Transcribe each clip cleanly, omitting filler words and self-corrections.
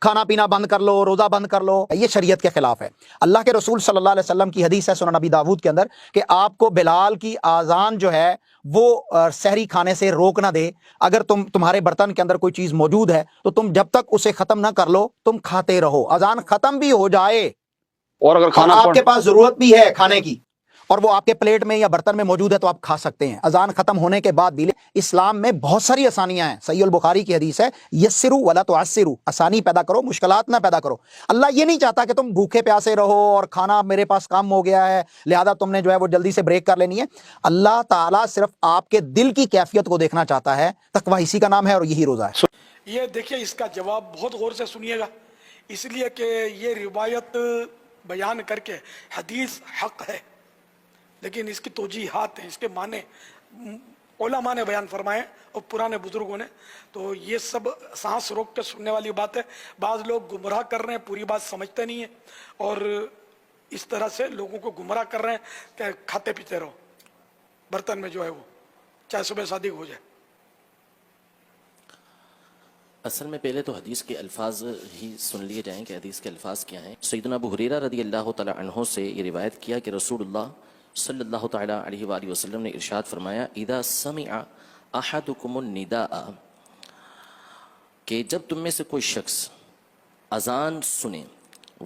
کھانا پینا بند کر لو، روزہ بند کر لو، یہ شریعت کے خلاف ہے۔ اللہ کے رسول صلی اللہ علیہ وسلم کی حدیث ہے سنن نبی داود کے اندر کہ آپ کو بلال کی آذان جو ہے وہ سحری کھانے سے روک نہ دے۔ اگر تمہارے برتن کے اندر کوئی چیز موجود ہے تو تم جب تک اسے ختم نہ کر لو تم کھاتے رہو، اذان ختم بھی ہو جائے اور اگر اور کھانا آپ کے پاس ضرورت بھی ہے کھانے کی اور وہ آپ کے پلیٹ میں یا برتن میں موجود ہے تو آپ کھا سکتے ہیں اذان ختم ہونے کے بعد بھی۔ اسلام میں بہت ساری آسانیاں ہیں، صحیح البخاری کی حدیث ہے یسروا ولا تعسروا، آسانی پیدا کرو مشکلات نہ پیدا کرو۔ اللہ یہ نہیں چاہتا کہ تم بھوکے پیاسے رہو اور کھانا میرے پاس کم ہو گیا ہے لہذا تم نے جو ہے وہ جلدی سے بریک کر لینی ہے۔ اللہ تعالیٰ صرف آپ کے دل کی کیفیت کو دیکھنا چاہتا ہے، تقویٰ اسی کا نام ہے اور یہی روزہ ہے۔ یہ دیکھیے اس کا جواب بہت غور سے سنیے گا، اس لیے کہ یہ روایت بیان کر کے حدیث حق ہے، لیکن اس کی توجیحات ہیں، اس کے معنی علماء نے بیان فرمائے اور پرانے بزرگوں نے، تو یہ سب سانس روک کے سننے والی بات ہے۔ بعض لوگ گمراہ کر رہے ہیں، پوری بات سمجھتے نہیں ہیں اور اس طرح سے لوگوں کو گمراہ کر رہے ہیں کہ کھاتے پیتے رہو برتن میں جو ہے وہ چاہے صبح صادق ہو جائے۔ اصل میں پہلے تو حدیث کے الفاظ ہی سن لیے جائیں کہ حدیث کے الفاظ کیا ہیں۔ سیدنا ابو ہریرہ رضی اللہ تعالی عنہ سے یہ روایت کیا کہ رسول اللہ صلی اللہ تعالی علیہ وآلہ وسلم نے ارشاد فرمایا اذا سمع احدکم النداء، کہ جب تم میں سے کوئی شخص اذان سنے،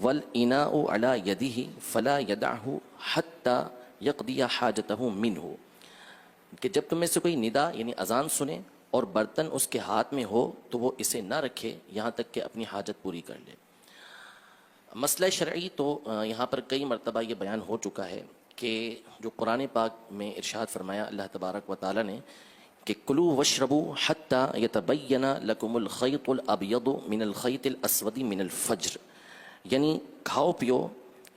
والاناء علی یدہ فلا یدعہ حتی یقضی حاجتہ منہ، کہ جب تم میں سے کوئی ندا یعنی اذان سنے اور برتن اس کے ہاتھ میں ہو تو وہ اسے نہ رکھے یہاں تک کہ اپنی حاجت پوری کر لے۔ مسئلہ شرعی تو یہاں پر کئی مرتبہ یہ بیان ہو چکا ہے کہ جو قرآن پاک میں ارشاد فرمایا اللہ تبارک و تعالی نے کہ کلوا واشربوا حتی یتبین لکم الخیط الابیض من الخیط الاسود من الفجر، یعنی کھاؤ پیو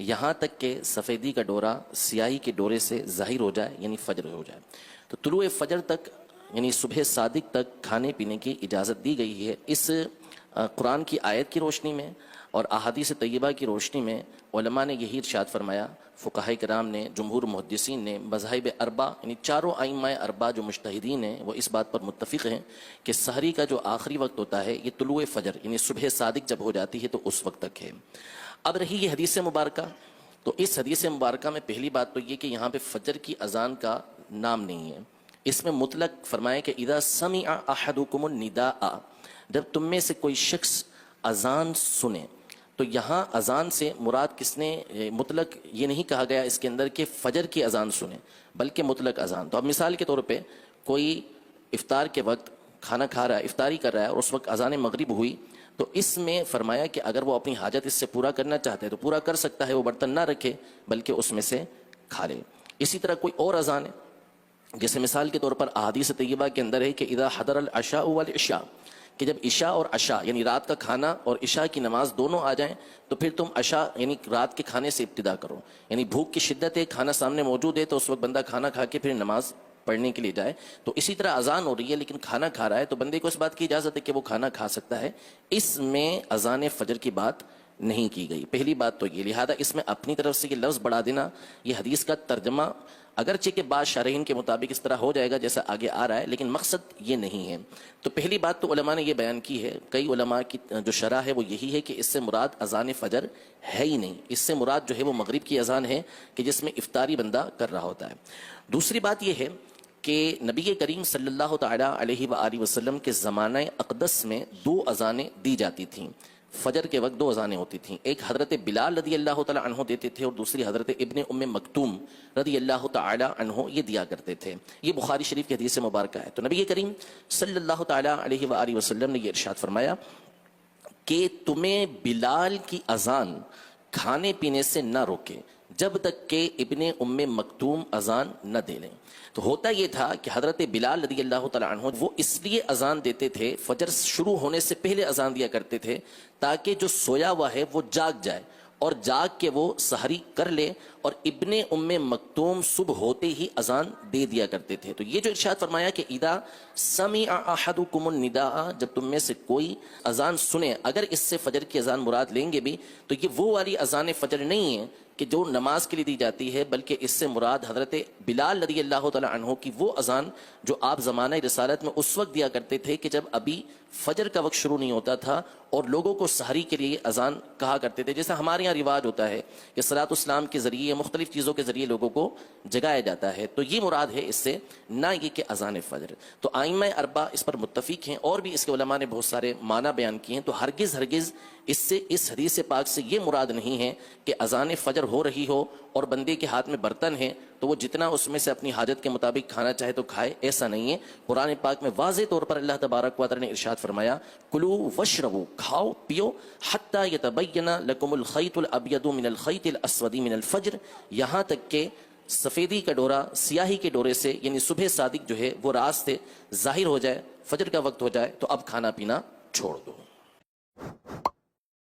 یہاں تک کہ سفیدی کا ڈورا سیاہی کے ڈورے سے ظاہر ہو جائے یعنی فجر ہو جائے۔ تو طلوع فجر تک یعنی صبح صادق تک کھانے پینے کی اجازت دی گئی ہے۔ اس قرآن کی آیت کی روشنی میں اور احادیث طیبہ کی روشنی میں علماء نے یہی ارشاد فرمایا، فقہاء کرام نے، جمہور محدثین نے، مذاہب اربع یعنی چاروں ائمہ اربع جو مجتہدین ہیں وہ اس بات پر متفق ہیں کہ سحری کا جو آخری وقت ہوتا ہے یہ طلوع فجر یعنی صبح صادق جب ہو جاتی ہے تو اس وقت تک ہے۔ اب رہی یہ حدیث مبارکہ، تو اس حدیث مبارکہ میں پہلی بات تو یہ کہ یہاں پہ فجر کی اذان کا نام نہیں ہے، اس میں مطلق فرمایا کہ اذا سمع احدکم النداء، جب تم میں سے کوئی شخص اذان سنے، تو یہاں اذان سے مراد کس نے مطلق یہ نہیں کہا گیا اس کے اندر کہ فجر کی اذان سنے بلکہ مطلق اذان۔ تو اب مثال کے طور پہ کوئی افطار کے وقت کھانا کھا رہا ہے، افطاری کر رہا ہے اور اس وقت اذان مغرب ہوئی، تو اس میں فرمایا کہ اگر وہ اپنی حاجت اس سے پورا کرنا چاہتا ہے تو پورا کر سکتا ہے، وہ برتن نہ رکھے بلکہ اس میں سے کھا لے۔ اسی طرح کوئی اور اذان ہے جیسے مثال کے طور پر احادیث طیبہ کے اندر ہے کہ اذا حضر العشاء والعشاء، کہ جب عشاء اور عشاء یعنی رات کا کھانا اور عشاء کی نماز دونوں آ جائیں تو پھر تم عشاء یعنی رات کے کھانے سے ابتدا کرو، یعنی بھوک کی شدت ہے، کھانا سامنے موجود ہے تو اس وقت بندہ کھانا کھا کے پھر نماز پڑھنے کے لیے جائے۔ تو اسی طرح اذان ہو رہی ہے لیکن کھانا کھا رہا ہے تو بندے کو اس بات کی اجازت ہے کہ وہ کھانا کھا سکتا ہے، اس میں اذان فجر کی بات نہیں کی گئی۔ پہلی بات تو یہ، لہذا اس میں اپنی طرف سے یہ لفظ بڑھا دینا یہ حدیث کا ترجمہ اگرچہ کہ بعض شارحین کے مطابق اس طرح ہو جائے گا جیسا آگے آ رہا ہے لیکن مقصد یہ نہیں ہے۔ تو پہلی بات تو علماء نے یہ بیان کی ہے، کئی علماء کی جو شرح ہے وہ یہی ہے کہ اس سے مراد اذان فجر ہے ہی نہیں، اس سے مراد جو ہے وہ مغرب کی اذان ہے کہ جس میں افطاری بندہ کر رہا ہوتا ہے۔ دوسری بات یہ ہے کہ نبی کریم صلی اللہ تعالی علیہ وآلہ وسلم کے زمانہ اقدس میں دو اذانیں دی جاتی تھیں، فجر کے وقت دو اذانیں ہوتی تھیں، ایک حضرت بلال رضی اللہ تعالی عنہ دیتے تھے اور دوسری حضرت ابن ام مکتوم رضی اللہ تعالی عنہ یہ دیا کرتے تھے۔ یہ بخاری شریف کی حدیث مبارکہ ہے۔ تو نبی کریم صلی اللہ تعالی علیہ وآلہ وسلم نے یہ ارشاد فرمایا کہ تمہیں بلال کی اذان کھانے پینے سے نہ روکے جب تک کہ ابن ام مکتوم اذان نہ دے لیں۔ تو ہوتا یہ تھا کہ حضرت بلال رضی اللہ تعالیٰ عنہ وہ اس لیے اذان دیتے تھے، فجر شروع ہونے سے پہلے اذان دیا کرتے تھے تاکہ جو سویا ہوا ہے وہ جاگ جائے اور جاگ کے وہ سحری کر لے، اور ابن ام مکتوم صبح ہوتے ہی اذان دے دیا کرتے تھے۔ تو یہ جو ارشاد فرمایا کہ اذا سمع احدکم النداء، جب تم میں سے کوئی اذان سنے، اگر اس سے فجر کی اذان مراد لیں گے بھی تو یہ وہ والی اذان فجر نہیں ہے کہ جو نماز کے لیے دی جاتی ہے، بلکہ اس سے مراد حضرت بلال رضی اللہ تعالی عنہ کی وہ اذان جو آپ زمانہ رسالت میں اس وقت دیا کرتے تھے کہ جب ابھی فجر کا وقت شروع نہیں ہوتا تھا اور لوگوں کو سحری کے لیے اذان کہا کرتے تھے. جیسا ہمارے یہاں رواج ہوتا ہے کہ صلاۃ السلام کے ذریعے مختلف چیزوں کے ذریعے لوگوں کو جگایا جاتا ہے، تو یہ مراد ہے اس سے، نہ یہ کہ اذان فجر. تو ائمہ اربعہ اس پر متفق ہیں، اور بھی اس کے علماء نے بہت سارے معنی بیان کیے ہیں. تو ہرگز اس سے، اس حدیث پاک سے یہ مراد نہیں ہے کہ اذان فجر ہو رہی ہو اور بندے کے ہاتھ میں برتن ہے تو وہ جتنا اس میں سے اپنی حاجت کے مطابق کھانا چاہے تو کھائے، ایسا نہیں ہے. قرآن پاک میں واضح طور پر اللہ تبارک و تعالی نے ارشاد فرمایا، کلو وشربو، کھاؤ پیو، حتی یتبین لکم الخیط الابیض من الخیط الاسود من الفجر، یہاں تک کہ سفیدی کا ڈورا سیاہی کے ڈورے سے، یعنی صبح صادق جو ہے وہ رات سے ظاہر ہو جائے، فجر کا وقت ہو جائے تو اب کھانا پینا چھوڑ دو.